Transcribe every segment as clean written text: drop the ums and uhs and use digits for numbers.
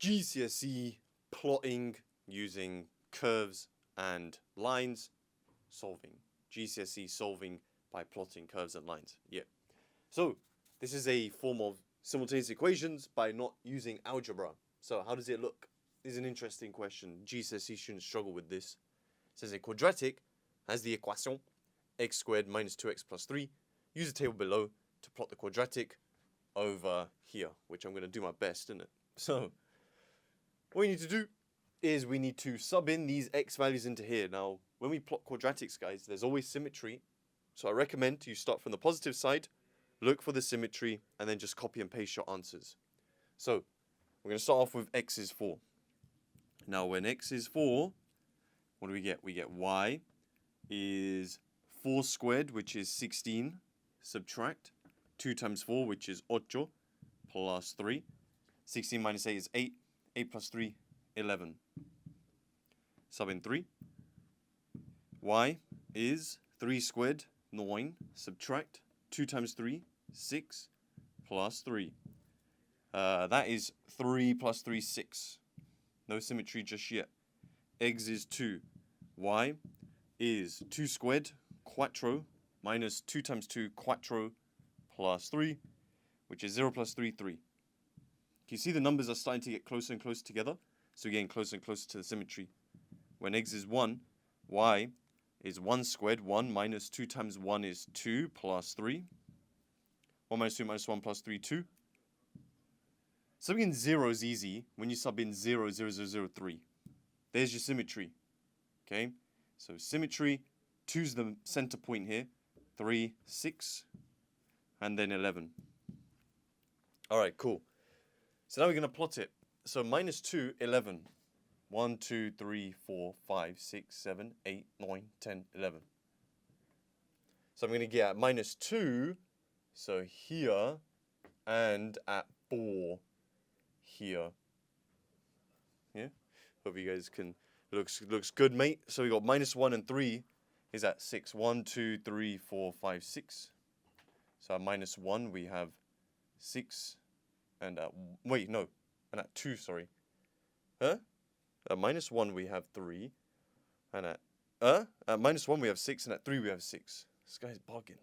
GCSE plotting using curves and lines, solving. GCSE solving by plotting curves and lines. Yeah. So this is a form of simultaneous equations by not using algebra. So how does it look? This is an interesting question. GCSE students struggle with this. It says a quadratic has the equation x squared minus 2x plus 3. Use the table below to plot the quadratic over here, which I'm going to do my best, isn't it? So what we need to do is we need to sub in these x values into here. Now, when we plot quadratics, guys, there's always symmetry. So I recommend you start from the positive side, look for the symmetry, and then just copy and paste your answers. So we're going to start off with x is 4. Now, when x is 4, what do we get? We get y is 4 squared, which is 16. Subtract 2 times 4, which is 8, plus 3. 16 minus 8 is 8. 8 plus 3, 11. Sub in 3. Y is 3 squared, 9. Subtract 2 times 3, 6, plus 3. That is 3 plus 3, 6. No symmetry just yet. X is 2. Y is 2 squared, quattro, minus 2 times 2, quattro, plus 3, which is 0 plus 3, 3. Can you see the numbers are starting to get closer and closer together? So we're getting closer and closer to the symmetry. When x is 1, y is 1 squared, 1 minus 2 times 1 is 2 plus 3. 1 minus 2 minus 1 plus 3, 2. Subbing in 0 is easy when you sub in 0, 0, 0, 0, 3. There's your symmetry. Okay? So symmetry, 2 is the center point here. 3, 6, and then 11. Alright, cool. So now we're going to plot it. So minus 2, 11. 1, 2, 3, 4, 5, 6, 7, 8, 9, 10, 11. So I'm going to get at minus 2, so here, and at 4 here. Yeah? Hope you guys can... Looks good, mate. So we got minus 1 and 3 is at 6. 1, 2, 3, 4, 5, 6. So at minus 1 we have 6. And at... Wait, no. And at 2, sorry. Huh? At minus 1 we have 3. And at minus 1 we have 6. And at 3 we have 6. This guy's bugging.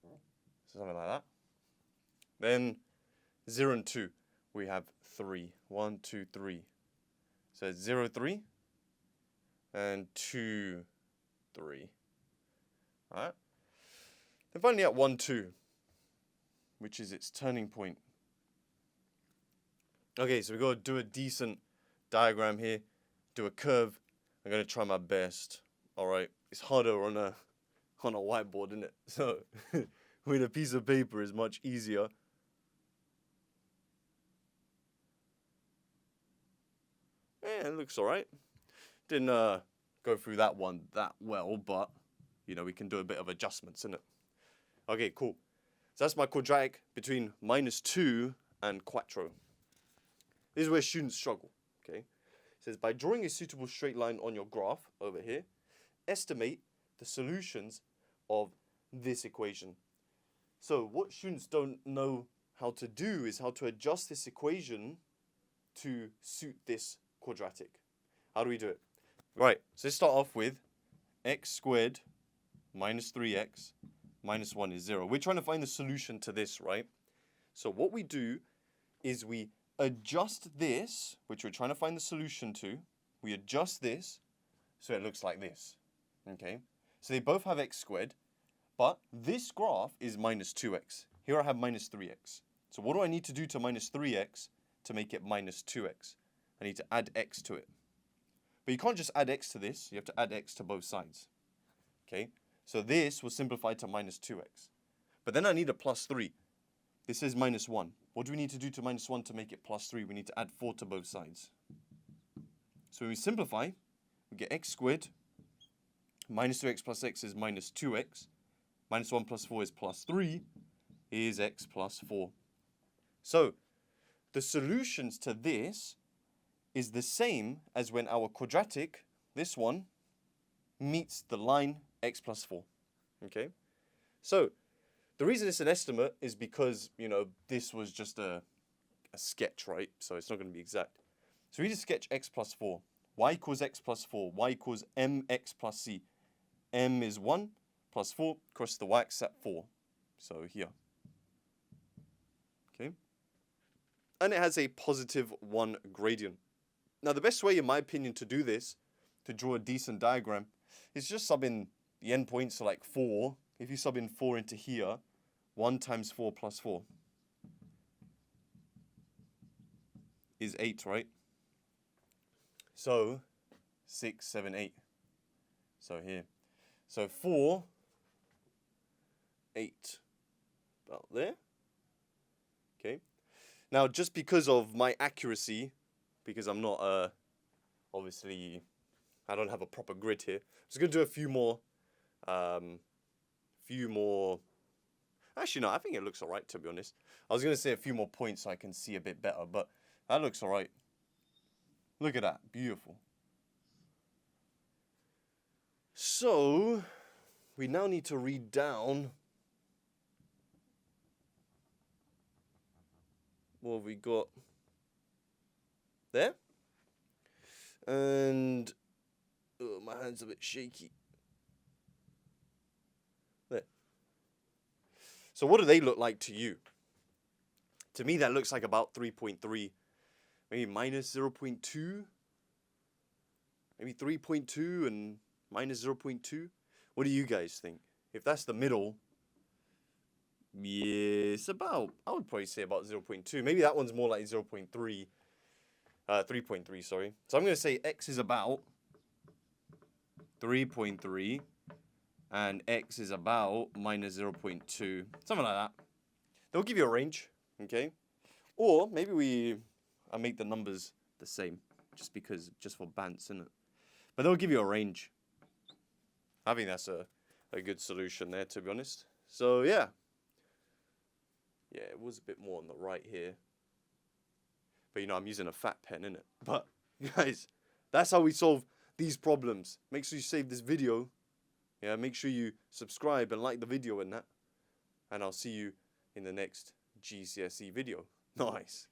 So something like that. Then 0 and 2 we have 3. 1, 2, 3. So it's 0, 3. And 2, 3. Alright. Then finally at 1, 2. Which is its turning point. Okay, so we've got to do a decent diagram here. Do a curve. I'm going to try my best. Alright. It's harder on a whiteboard, isn't it? So, with a piece of paper is much easier. Yeah, it looks alright. Didn't go through that one that well, but, you know, we can do a bit of adjustments, innit? Okay, cool. So that's my quadratic between minus 2 and quattro. This is where students struggle, okay? It says, by drawing a suitable straight line on your graph over here, estimate the solutions of this equation. So what students don't know how to do is how to adjust this equation to suit this quadratic. How do we do it? Right, so let's start off with x squared minus 3x minus 1 is 0. We're trying to find the solution to this, right? So what we do is we adjust this, which we're trying to find the solution to. We adjust this so it looks like this. Okay? So they both have x squared, but this graph is minus 2x. Here I have minus 3x. So what do I need to do to minus 3x to make it minus 2x? I need to add x to it. But you can't just add x to this. You have to add x to both sides. Okay? So this will simplify to minus 2x. But then I need a plus 3. This is minus 1. What do we need to do to minus 1 to make it plus 3? We need to add 4 to both sides. So when we simplify, we get x squared. Minus 2x plus x is minus 2x. Minus 1 plus 4 is plus 3. Is x plus 4. So the solutions to this is the same as when our quadratic, this one, meets the line x plus 4. Okay? So the reason it's an estimate is because, you know, this was just a a sketch, right? So it's not going to be exact. So we just sketch x plus 4. Y equals x plus 4. Y equals mx plus c. M is 1 plus 4. Cross the y-axis at 4. So here. Okay. And it has a positive 1 gradient. Now the best way, in my opinion, to do this, to draw a decent diagram, is just sub in the endpoints, so like 4. If you sub in 4 into here, 1 times 4 plus 4 is 8, right? So 6, 7, 8. So here. So 4, 8. About there. Okay. Now, just because of my accuracy, because I'm not, obviously, I don't have a proper grid here. I'm just going to do a few more. Actually, no, I think it looks alright, to be honest. I was going to say a few more points so I can see a bit better, but that looks alright. Look at that. Beautiful. So, we now need to read down. What have we got there? And my hand's a bit shaky. There. So what do they look like to you? To me, that looks like about 3.3. Maybe minus 0.2. Maybe 3.2 and minus 0.2. What do you guys think? If that's the middle, yeah, it's about, I would probably say about 0.2. Maybe that one's more like 0.3. 3.3, sorry. So I'm going to say x is about 3.3 and x is about minus 0.2. Something like that. They'll give you a range, okay? Or maybe I make the numbers the same just for bants, innit? But they'll give you a range. I think that's a good solution there, to be honest. So, yeah. Yeah, it was a bit more on the right here. But, you know, I'm using a fat pen, innit? But, guys, that's how we solve these problems. Make sure you save this video. Yeah, make sure you subscribe and like the video and that. And I'll see you in the next GCSE video. Nice.